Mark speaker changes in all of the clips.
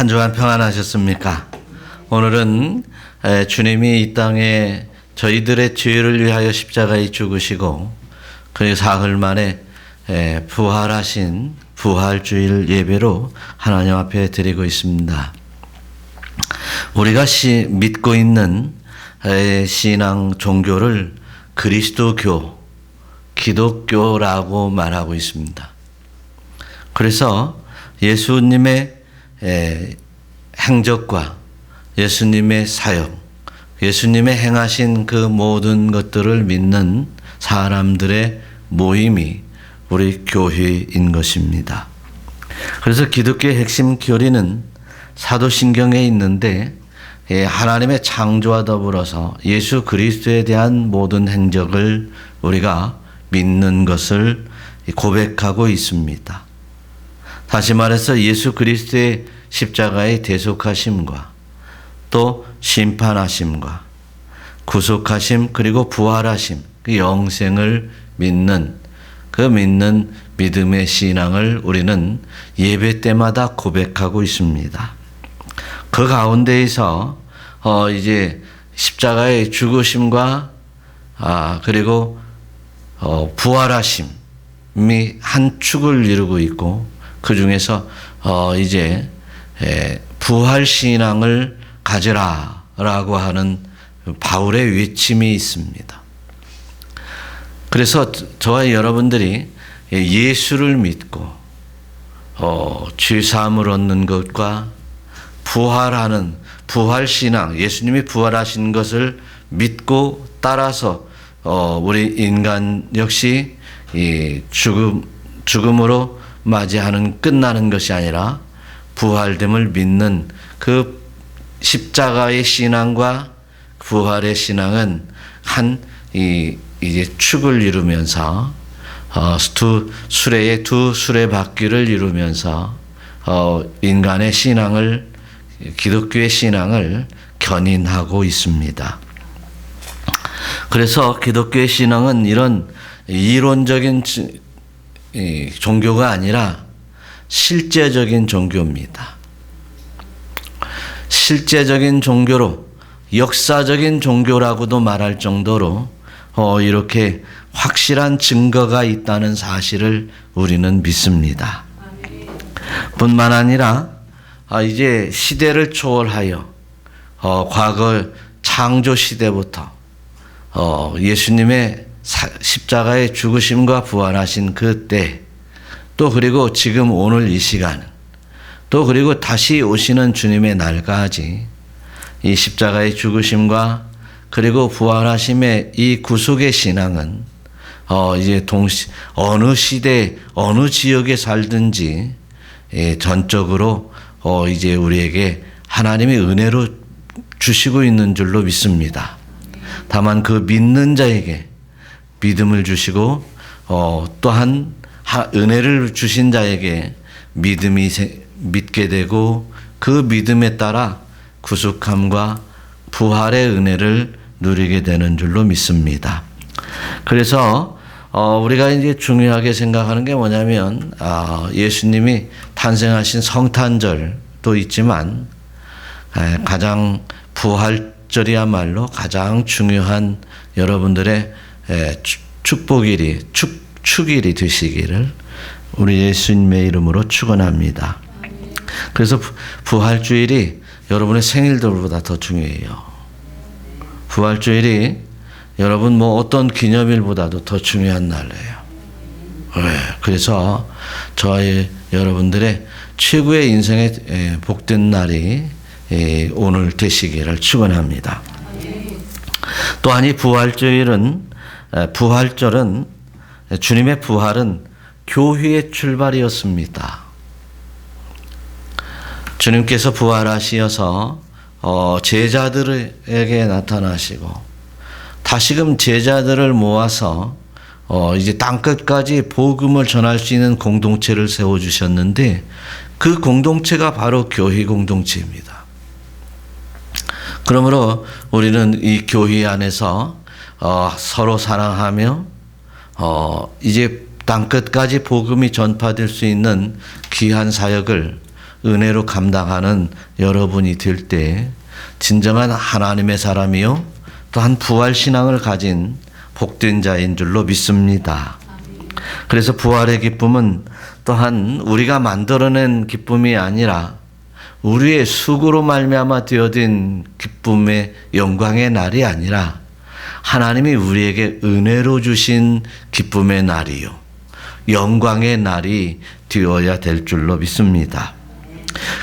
Speaker 1: 한 주간 평안하셨습니까? 오늘은 주님이 이 땅에 저희들의 죄를 위하여 십자가에 죽으시고 그리고 사흘 만에 부활하신 부활주일 예배로 하나님 앞에 드리고 있습니다. 우리가 믿고 있는 신앙 종교를 그리스도교, 기독교라고 말하고 있습니다. 그래서 예수님의 행적과 예수님의 사역, 예수님의 행하신 그 모든 것들을 믿는 사람들의 모임이 우리 교회인 것입니다. 그래서 기독교의 핵심 교리는 사도신경에 있는데 하나님의 창조와 더불어서 예수 그리스도에 대한 모든 행적을 우리가 믿는 것을 고백하고 있습니다. 다시 말해서 예수 그리스도의 십자가의 대속하심과 또 심판하심과 구속하심 그리고 부활하심, 그 영생을 믿는 그 믿는 믿음의 신앙을 우리는 예배 때마다 고백하고 있습니다. 그 가운데에서 이제 십자가의 죽으심과 그리고 부활하심이 한 축을 이루고 있고 그 중에서 이제 부활 신앙을 가지라라고 하는 바울의 외침이 있습니다. 그래서 저와 여러분들이 예수를 믿고 죄 사함을 얻는 것과 부활하는 부활 신앙, 예수님이 부활하신 것을 믿고 따라서 우리 인간 역시 이 죽음으로 맞이하는 끝나는 것이 아니라 부활됨을 믿는 그 십자가의 신앙과 부활의 신앙은 이제 축을 이루면서 두 수레바퀴를 이루면서 인간의 신앙을 기독교의 신앙을 견인하고 있습니다. 그래서 기독교의 신앙은 이런 이론적인 종교가 아니라 실제적인 종교입니다. 실제적인 종교로 역사적인 종교라고도 말할 정도로 이렇게 확실한 증거가 있다는 사실을 우리는 믿습니다. 뿐만 아니라 이제 시대를 초월하여 과거 창조 시대부터 예수님의 십자가의 죽으심과 부활하신 그때 또 그리고 지금 오늘 이 시간 또 그리고 다시 오시는 주님의 날까지 이 십자가의 죽으심과 그리고 부활하심의 이 구속의 신앙은 이제 어느 시대 어느 지역에 살든지 전적으로 이제 우리에게 하나님의 은혜로 주시고 있는 줄로 믿습니다. 다만 그 믿는 자에게 믿음을 주시고 또한 은혜를 주신 자에게 믿게 되고 그 믿음에 따라 구속함과 부활의 은혜를 누리게 되는 줄로 믿습니다. 그래서 우리가 이제 중요하게 생각하는 게 뭐냐면 예수님이 탄생하신 성탄절도 있지만 가장 부활절이야말로 가장 중요한 여러분들의 축복일이 축일이 되시기를 우리 예수님의 이름으로 축원합니다. 그래서 부활주일이 여러분의 생일들보다 더 중요해요. 부활주일이 여러분 어떤 기념일보다도 더 중요한 날이에요. 그래서 저희 여러분들의 최고의 인생의 복된 날이 오늘 되시기를 축원합니다. 또한 이 부활절은 주님의 부활은 교회의 출발이었습니다. 주님께서 부활하시어서 제자들에게 나타나시고 다시금 제자들을 모아서 이제 땅끝까지 복음을 전할 수 있는 공동체를 세워주셨는데 그 공동체가 바로 교회 공동체입니다. 그러므로 우리는 이 교회 안에서 서로 사랑하며 이제 땅끝까지 복음이 전파될 수 있는 귀한 사역을 은혜로 감당하는 여러분이 될 때 진정한 하나님의 사람이요 또한 부활 신앙을 가진 복된 자인 줄로 믿습니다. 그래서 부활의 기쁨은 또한 우리가 만들어낸 기쁨이 아니라 우리의 수고로 말미암아 되어진 기쁨의 영광의 날이 아니라 하나님이 우리에게 은혜로 주신 기쁨의 날이요 영광의 날이 되어야 될 줄로 믿습니다.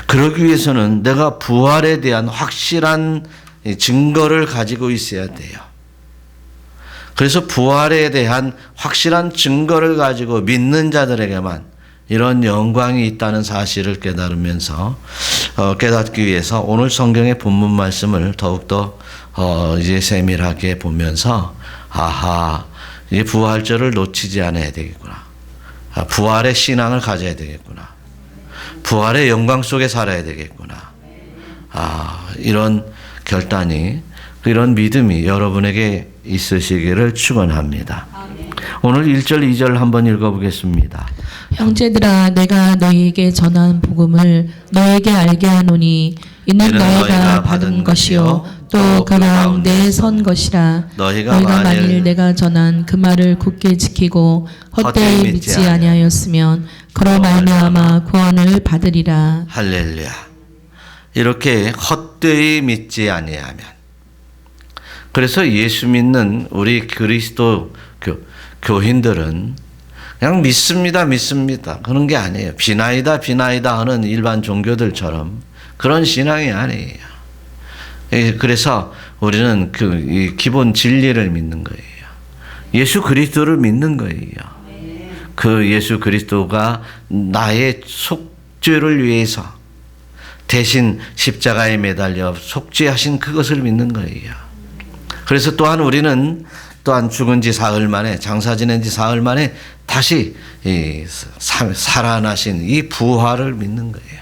Speaker 1: 그러기 위해서는 내가 부활에 대한 확실한 증거를 가지고 있어야 돼요. 그래서 부활에 대한 확실한 증거를 가지고 믿는 자들에게만 이런 영광이 있다는 사실을 깨닫기 위해서 오늘 성경의 본문 말씀을 더욱더 이제 세밀하게 보면서 이제 부활절을 놓치지 않아야 되겠구나. 부활의 신앙을 가져야 되겠구나. 부활의 영광 속에 살아야 되겠구나. 이런 결단이 이런 믿음이 여러분에게 있으시기를 축원합니다. 오늘 1절 2절 한번 읽어보겠습니다.
Speaker 2: 형제들아 내가 너희에게 전한 복음을 너희에게 알게 하노니 이는 너희가 받은 것이요 또 그 가운데 선 것이라. 너희가 만일 내가 전한 그 말을 굳게 지키고 헛되이 믿지 아니하였으면 그로 말미암아 구원을 받으리라.
Speaker 1: 할렐루야. 이렇게 헛되이 믿지 아니하면, 그래서 예수 믿는 우리 그리스도 교인들은 그냥 믿습니다 그런 게 아니에요. 비나이다 하는 일반 종교들처럼 그런 신앙이 아니에요. 그래서 우리는 이 기본 진리를 믿는 거예요. 예수 그리스도를 믿는 거예요. 그 예수 그리스도가 나의 속죄를 위해서 대신 십자가에 매달려 속죄하신 그것을 믿는 거예요. 그래서 또한 우리는 또한 죽은 지 사흘 만에, 장사 지낸 지 사흘 만에 다시 살아나신 이 부활을 믿는 거예요.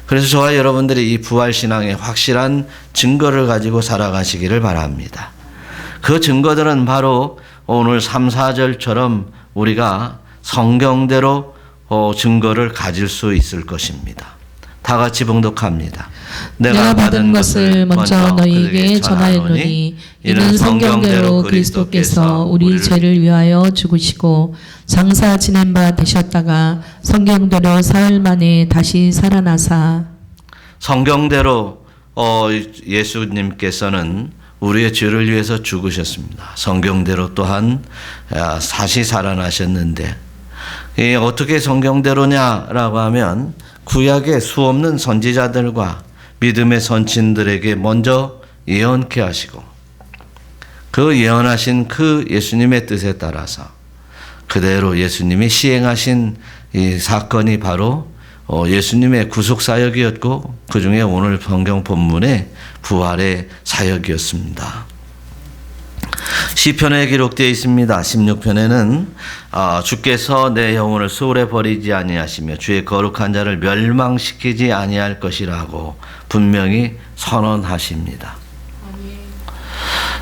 Speaker 1: 그래서 저와 여러분들이 이 부활 신앙의 확실한 증거를 가지고 살아가시기를 바랍니다. 그 증거들은 바로 오늘 3, 4절처럼 우리가 성경대로 증거를 가질 수 있을 것입니다. 다 같이 봉독합니다.
Speaker 2: 내가 받은 것을 먼저 너희에게 전하였노니 이는 성경대로 그리스도께서 우리 죄를 위하여 죽으시고 장사 지낸 바 되셨다가 성경대로 사흘 만에 다시 살아나사.
Speaker 1: 성경대로 예수님께서는 우리의 죄를 위해서 죽으셨습니다. 성경대로 또한 다시 살아나셨는데, 어떻게 성경대로냐라고 하면 구약의 수없는 선지자들과 믿음의 선친들에게 먼저 예언케 하시고 그 예언하신 그 예수님의 뜻에 따라서 그대로 예수님이 시행하신 이 사건이 바로 예수님의 구속 사역이었고, 그 중에 오늘 성경 본문의 부활의 사역이었습니다. 시편에 기록되어 있습니다. 16편에는 주께서 내 영혼을 소홀히 버리지 아니하시며 주의 거룩한 자를 멸망시키지 아니할 것이라고 분명히 선언하십니다.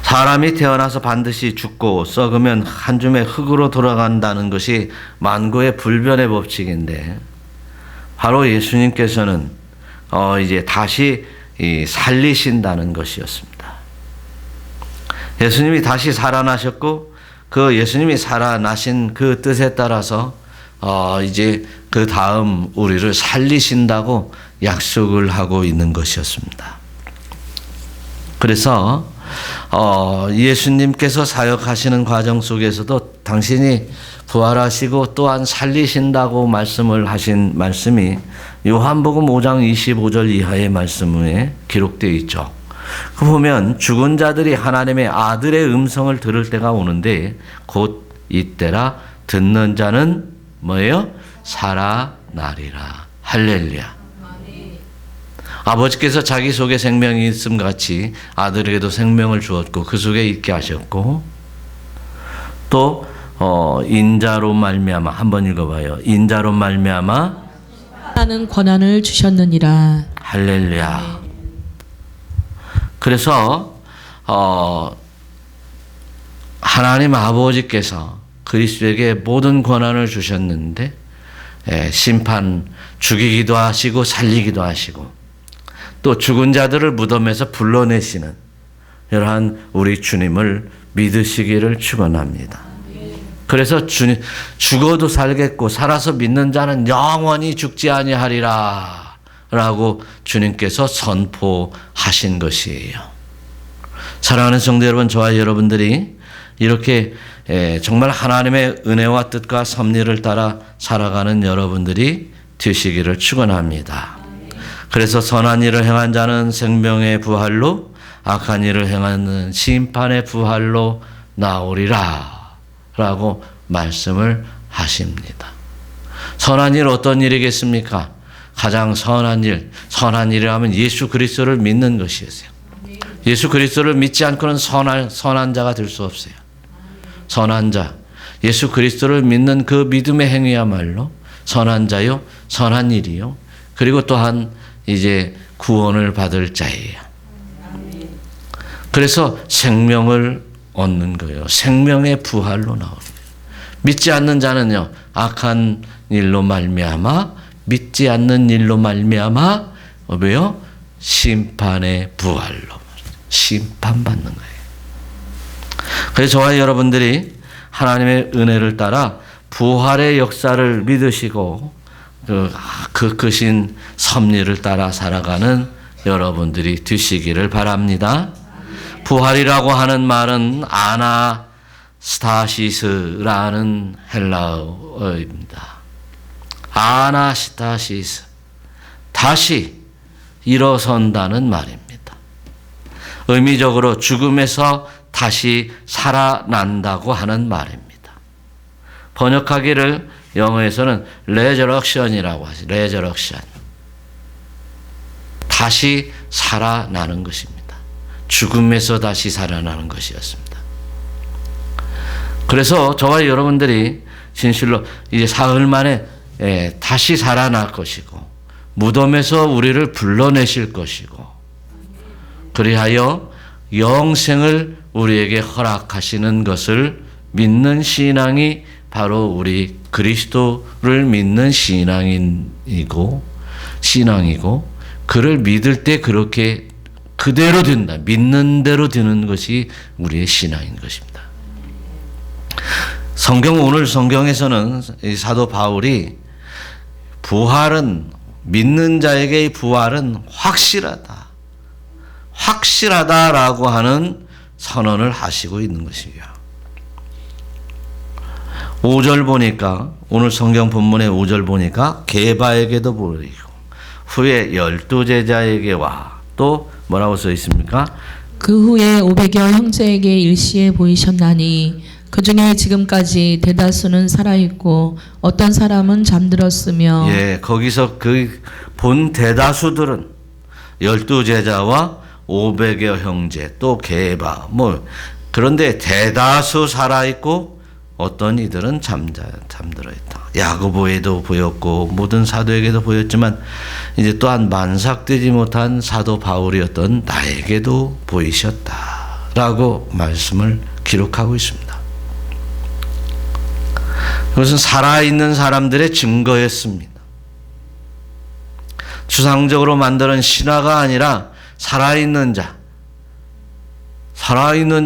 Speaker 1: 사람이 태어나서 반드시 죽고 썩으면 한 줌의 흙으로 돌아간다는 것이 만고의 불변의 법칙인데, 바로 예수님께서는 이제 다시 살리신다는 것이었습니다. 예수님이 다시 살아나셨고 그 예수님이 살아나신 그 뜻에 따라서 이제 그 다음 우리를 살리신다고 약속을 하고 있는 것이었습니다. 그래서 예수님께서 사역하시는 과정 속에서도 당신이 부활하시고 또한 살리신다고 말씀을 하신 말씀이 요한복음 5장 25절 이하의 말씀에 기록되어 있죠. 그 보면 죽은 자들이 하나님의 아들의 음성을 들을 때가 오는데 곧 이때라 듣는 자는 뭐예요? 살아나리라. 할렐루야. 아버지께서 자기 속에 생명이 있음 같이 아들에게도 생명을 주었고 그 속에 있게 하셨고, 또 인자로 말미암아, 한번 읽어봐요. 인자로 말미암아
Speaker 2: 하는 권한을 주셨느니라.
Speaker 1: 할렐루야. 그래서 하나님 아버지께서 그리스도에게 모든 권한을 주셨는데 심판 죽이기도 하시고 살리기도 하시고 또 죽은 자들을 무덤에서 불러내시는 이러한 우리 주님을 믿으시기를 축원합니다. 그래서 주님 죽어도 살겠고 살아서 믿는 자는 영원히 죽지 아니하리라 라고 주님께서 선포하신 것이에요. 사랑하는 성도 여러분, 저와 여러분들이 이렇게 정말 하나님의 은혜와 뜻과 섭리를 따라 살아가는 여러분들이 되시기를 축원합니다. 그래서 선한 일을 행한 자는 생명의 부활로 악한 일을 행하는 심판의 부활로 나오리라 라고 말씀을 하십니다. 선한 일 어떤 일이겠습니까? 가장 선한 일이라면 예수 그리스도를 믿는 것이었어요. 예수 그리스도를 믿지 않고는 선한 자가 될 수 없어요. 선한 자, 예수 그리스도를 믿는 그 믿음의 행위야말로 선한 자요, 선한 일이요. 그리고 또한 이제 구원을 받을 자예요. 그래서 생명을 얻는 거예요. 생명의 부활로 나옵니다. 믿지 않는 자는요, 악한 일로 말미암아, 믿지 않는 일로 말미암아 왜요? 심판의 부활로 심판받는 거예요. 그래서 저와 여러분들이 하나님의 은혜를 따라 부활의 역사를 믿으시고 그 크신 섭리를 따라 살아가는 여러분들이 되시기를 바랍니다. 부활이라고 하는 말은 아나스타시스라는 헬라어입니다. 아나스타시스, 다시 일어선다는 말입니다. 의미적으로 죽음에서 다시 살아난다고 하는 말입니다. 번역하기를 영어에서는 resurrection이라고 하죠. resurrection. 다시 살아나는 것입니다. 죽음에서 다시 살아나는 것이었습니다. 그래서 저와 여러분들이 진실로 이제 사흘 만에 다시 살아날 것이고 무덤에서 우리를 불러내실 것이고 그리하여 영생을 우리에게 허락하시는 것을 믿는 신앙이 바로 우리 그리스도를 믿는 신앙이고 그를 믿을 때 그렇게 그대로 된다. 믿는 대로 되는 것이 우리의 신앙인 것입니다. 오늘 성경에서는 사도 바울이 부활은 믿는 자에게 부활은 확실하다라고 하는 선언을 하시고 있는 것이에요. 5절 보니까 오늘 성경 본문의 5절 보니까 게바에게도 보이고 후에 12제자에게와 또 뭐라고 써 있습니까?
Speaker 2: 그 후에 500여 형제에게 일시에 보이셨나니 그 중에 지금까지 대다수는 살아있고 어떤 사람은 잠들었으며
Speaker 1: 거기서 그 본 대다수들은 12제자와 500여 형제 또 게바 그런데 대다수 살아있고 어떤 이들은 잠들어 있다. 야고보에도 보였고 모든 사도에게도 보였지만 이제 또한 만삭되지 못한 사도 바울이었던 나에게도 보이셨다라고 말씀을 기록하고 있습니다. 그것은 살아있는 사람들의 증거였습니다. 추상적으로 만드는 신화가 아니라 살아있는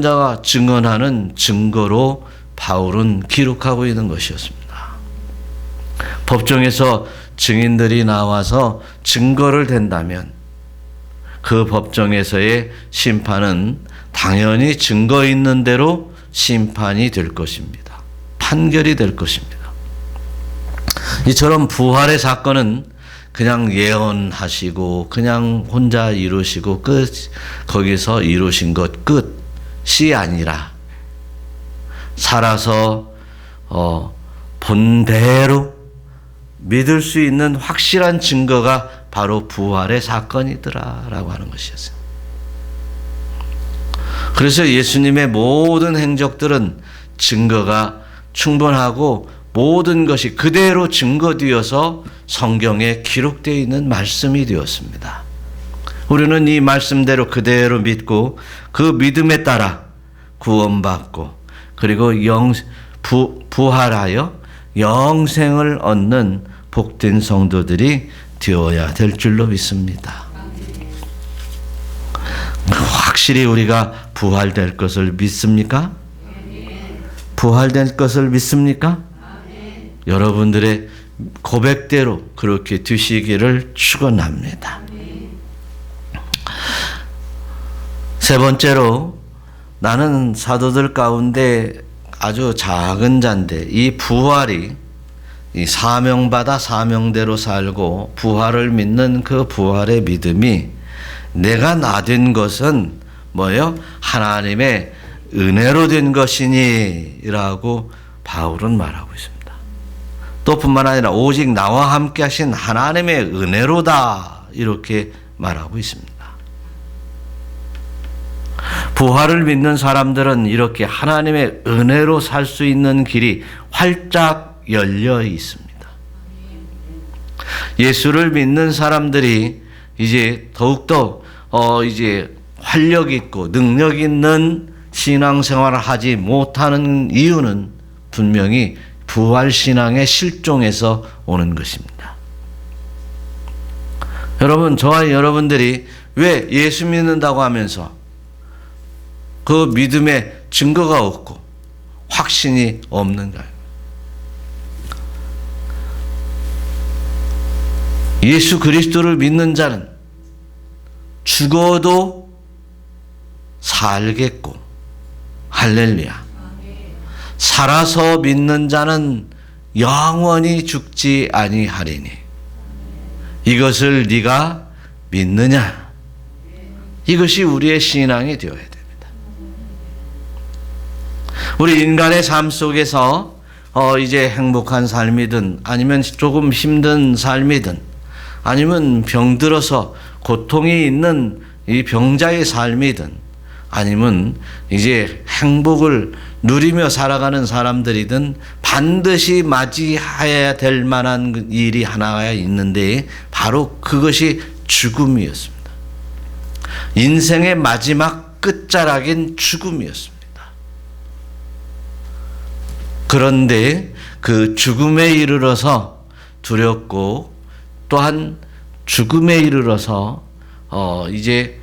Speaker 1: 자가 증언하는 증거로 바울은 기록하고 있는 것이었습니다. 법정에서 증인들이 나와서 증거를 댄다면 그 법정에서의 심판은 당연히 증거 있는 대로 심판이 될 것입니다. 판결이 될 것입니다. 이처럼 부활의 사건은 그냥 예언하시고 그냥 혼자 이루시고 거기서 이루신 것 끝이 아니라 살아서 본대로 믿을 수 있는 확실한 증거가 바로 부활의 사건이더라라고 하는 것이었어요. 그래서 예수님의 모든 행적들은 증거가 충분하고 모든 것이 그대로 증거되어서 성경에 기록되어 있는 말씀이 되었습니다. 우리는 이 말씀대로 그대로 믿고 그 믿음에 따라 구원받고 그리고 부활하여 영생을 얻는 복된 성도들이 되어야 될 줄로 믿습니다. 확실히 우리가 부활될 것을 믿습니까? 부활될 것을 믿습니까? 여러분들의 고백대로 그렇게 되시기를 축원합니다. 세 번째로, 나는 사도들 가운데 아주 작은 자인데 이 부활이 이 사명받아 사명대로 살고 부활을 믿는 그 부활의 믿음이 내가 나된 것은 뭐예요? 하나님의 은혜로 된 것이니 라고 바울은 말하고 있습니다. 또 뿐만 아니라 오직 나와 함께 하신 하나님의 은혜로다 이렇게 말하고 있습니다. 부활을 믿는 사람들은 이렇게 하나님의 은혜로 살 수 있는 길이 활짝 열려 있습니다. 예수를 믿는 사람들이 이제 더욱더 이제 활력 있고 능력 있는 신앙생활을 하지 못하는 이유는 분명히 부활신앙의 실종에서 오는 것입니다. 여러분, 저와 여러분들이 왜 예수 믿는다고 하면서 그 믿음의 증거가 없고 확신이 없는가요? 예수 그리스도를 믿는 자는 죽어도 살겠고, 할렐루야. 살아서 믿는 자는 영원히 죽지 아니하리니 이것을 네가 믿느냐? 이것이 우리의 신앙이 되어야 됩니다. 우리 인간의 삶 속에서 이제 행복한 삶이든 아니면 조금 힘든 삶이든 아니면 병들어서 고통이 있는 이 병자의 삶이든 아니면 이제 행복을 누리며 살아가는 사람들이든 반드시 맞이해야 될 만한 일이 하나가 있는데 바로 그것이 죽음이었습니다. 인생의 마지막 끝자락인 죽음이었습니다. 그런데 그 죽음에 이르러서 두렵고 또한 죽음에 이르러서 이제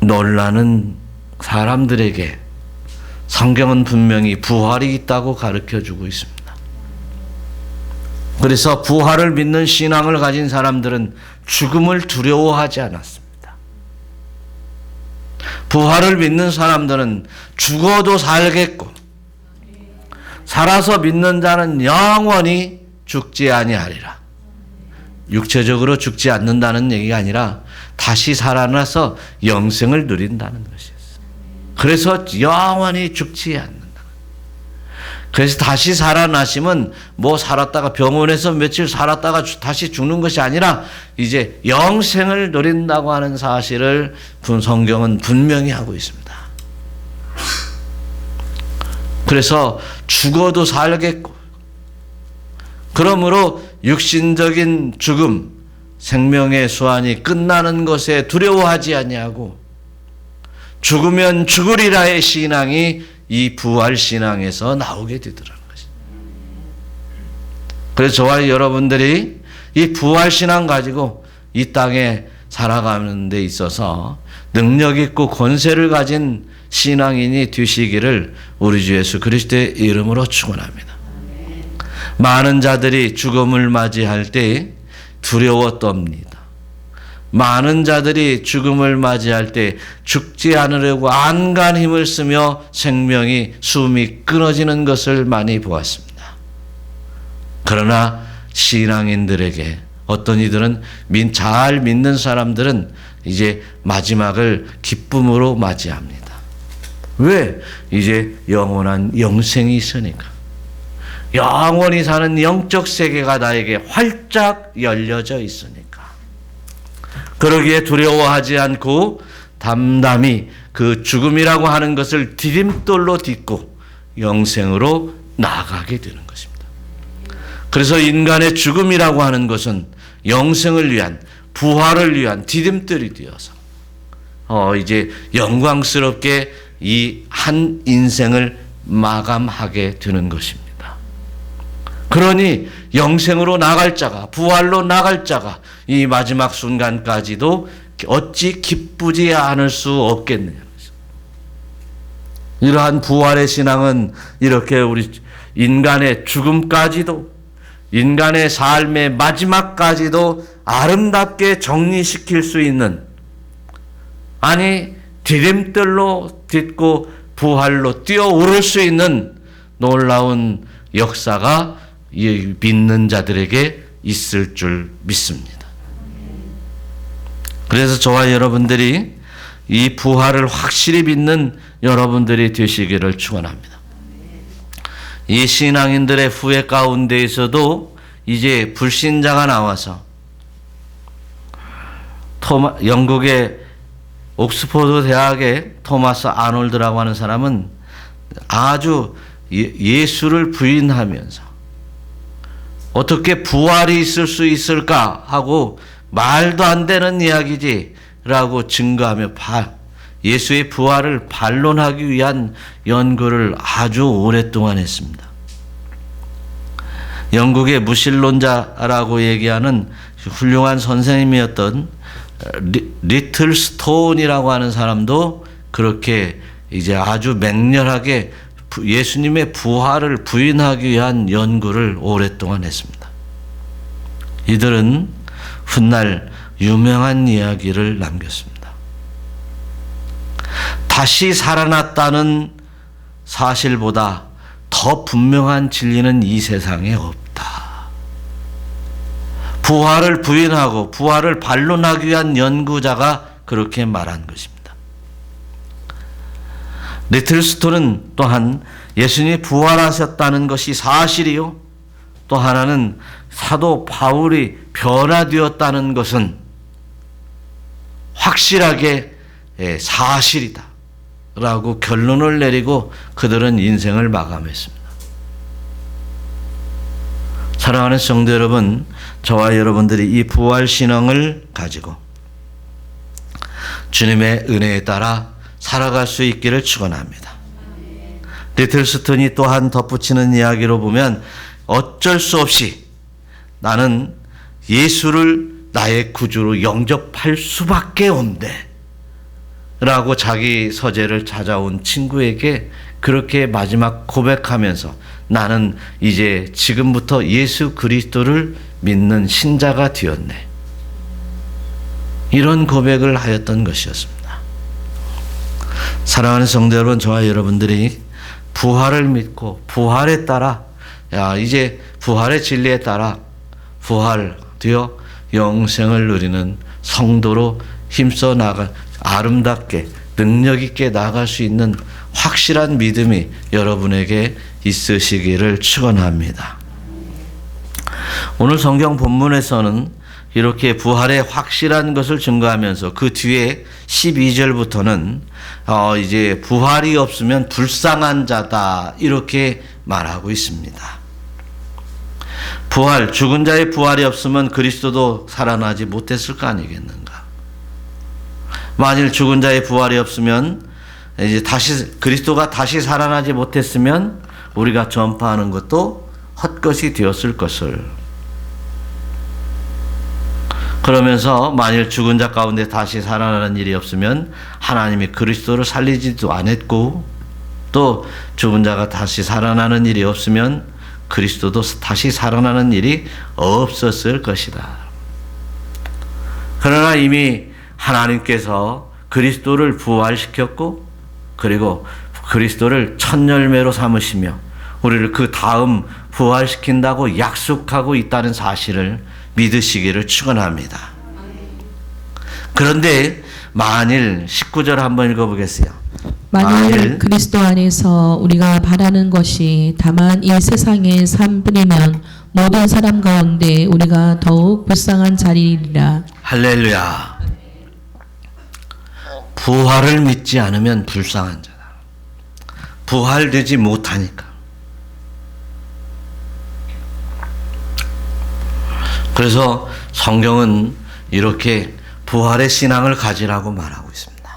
Speaker 1: 놀라는 사람들에게 성경은 분명히 부활이 있다고 가르쳐주고 있습니다. 그래서 부활을 믿는 신앙을 가진 사람들은 죽음을 두려워하지 않았습니다. 부활을 믿는 사람들은 죽어도 살겠고 살아서 믿는 자는 영원히 죽지 아니하리라. 육체적으로 죽지 않는다는 얘기가 아니라 다시 살아나서 영생을 누린다는 것이었어요. 그래서 영원히 죽지 않는다. 그래서 다시 살아나시면 뭐 살았다가 병원에서 며칠 살았다가 다시 죽는 것이 아니라 이제 영생을 누린다고 하는 사실을 성경은 분명히 하고 있습니다. 그래서 죽어도 살겠고, 그러므로 육신적인 죽음, 생명의 수완이 끝나는 것에 두려워하지 아니하고 죽으면 죽으리라의 신앙이 이 부활 신앙에서 나오게 되더라는 것입니다. 그래서 저와 여러분들이 이 부활 신앙 가지고 이 땅에 살아가는 데 있어서 능력 있고 권세를 가진 신앙인이 되시기를 우리 주 예수 그리스도의 이름으로 축원합니다. 많은 자들이 죽음을 맞이할 때 두려워 떱니다. 많은 자들이 죽음을 맞이할 때 죽지 않으려고 안간 힘을 쓰며 숨이 끊어지는 것을 많이 보았습니다. 그러나 신앙인들에게 어떤 이들은 잘 믿는 사람들은 이제 마지막을 기쁨으로 맞이합니다. 왜? 이제 영원한 영생이 있으니까. 영원히 사는 영적 세계가 나에게 활짝 열려져 있으니까. 그러기에 두려워하지 않고 담담히 그 죽음이라고 하는 것을 디딤돌로 딛고 영생으로 나아가게 되는 것입니다. 그래서 인간의 죽음이라고 하는 것은 영생을 위한, 부활을 위한 디딤돌이 되어서 이제 영광스럽게 이 한 인생을 마감하게 되는 것입니다. 그러니 영생으로 나갈 자가, 부활로 나갈 자가 이 마지막 순간까지도 어찌 기쁘지 않을 수 없겠느냐. 이러한 부활의 신앙은 이렇게 우리 인간의 죽음까지도, 인간의 삶의 마지막까지도 아름답게 정리시킬 수 있는, 아니 디딤돌로 딛고 부활로 뛰어오를 수 있는 놀라운 역사가 이 믿는 자들에게 있을 줄 믿습니다. 그래서 저와 여러분들이 이 부활을 확실히 믿는 여러분들이 되시기를 축원합니다. 이 신앙인들의 후회 가운데에서도 이제 불신자가 나와서 영국의 옥스퍼드 대학의 토마스 아놀드라고 하는 사람은 아주 예수를 부인하면서 어떻게 부활이 있을 수 있을까 하고 말도 안 되는 이야기지 라고 증거하며 예수의 부활을 반론하기 위한 연구를 아주 오랫동안 했습니다. 영국의 무신론자라고 얘기하는 훌륭한 선생님이었던 리틀 스톤이라고 하는 사람도 그렇게 이제 아주 맹렬하게 예수님의 부활을 부인하기 위한 연구를 오랫동안 했습니다. 이들은 훗날 유명한 이야기를 남겼습니다. 다시 살아났다는 사실보다 더 분명한 진리는 이 세상에 없다. 부활을 부인하고 부활을 반론하기 위한 연구자가 그렇게 말한 것입니다. 리틀 스톤은 또한 예수님이 부활하셨다는 것이 사실이요, 또 하나는 사도 바울이 변화되었다는 것은 확실하게 사실이다 라고 결론을 내리고 그들은 인생을 마감했습니다. 사랑하는 성도 여러분, 저와 여러분들이 이 부활 신앙을 가지고 주님의 은혜에 따라 살아갈 수 있기를 축원합니다. 리틀 스톤이 또한 덧붙이는 이야기로 보면 어쩔 수 없이 나는 예수를 나의 구주로 영접할 수밖에 없네 라고 자기 서재를 찾아온 친구에게 그렇게 마지막 고백하면서 나는 이제 지금부터 예수 그리스도를 믿는 신자가 되었네, 이런 고백을 하였던 것이었습니다. 사랑하는 성도 여러분, 저와 여러분들이 부활을 믿고 부활에 따라 이제 부활의 진리에 따라 부활되어 영생을 누리는 성도로 힘써 나가 아름답게 능력 있게 나아갈 수 있는 확실한 믿음이 여러분에게 있으시기를 축원합니다. 오늘 성경 본문에서는 이렇게 부활의 확실한 것을 증거하면서 그 뒤에 12절부터는 이제 부활이 없으면 불쌍한 자다 이렇게 말하고 있습니다. 부활, 죽은 자의 부활이 없으면 그리스도도 살아나지 못했을 거 아니겠는가? 만일 죽은 자의 부활이 없으면 이제 그리스도가 다시 살아나지 못했으면 우리가 전파하는 것도 헛것이 되었을 것을. 그러면서 만일 죽은 자 가운데 다시 살아나는 일이 없으면 하나님이 그리스도를 살리지도 않았고, 또 죽은 자가 다시 살아나는 일이 없으면 그리스도도 다시 살아나는 일이 없었을 것이다. 그러나 이미 하나님께서 그리스도를 부활시켰고, 그리고 그리스도를 첫 열매로 삼으시며 우리를 그 다음 부활시킨다고 약속하고 있다는 사실을 믿으시기를 축원합니다. 그런데 만일 19절 한번 읽어보겠어요.
Speaker 2: 만일 그리스도 안에서 우리가 바라는 것이 다만 이 세상의 삶뿐이면 모든 사람 가운데 우리가 더욱 불쌍한 자리이리라.
Speaker 1: 할렐루야. 부활을 믿지 않으면 불쌍한 자다. 부활되지 못하니까. 그래서 성경은 이렇게 부활의 신앙을 가지라고 말하고 있습니다.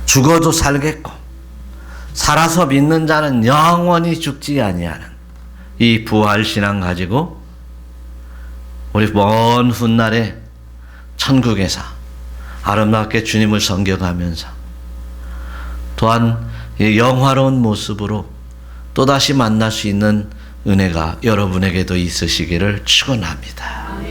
Speaker 1: 죽어도 살겠고 살아서 믿는 자는 영원히 죽지 아니하는 이 부활 신앙 가지고 우리 먼 훗날에 천국에서 아름답게 주님을 섬겨가면서 또한 이 영화로운 모습으로 또다시 만날 수 있는 은혜가 여러분에게도 있으시기를 축원합니다.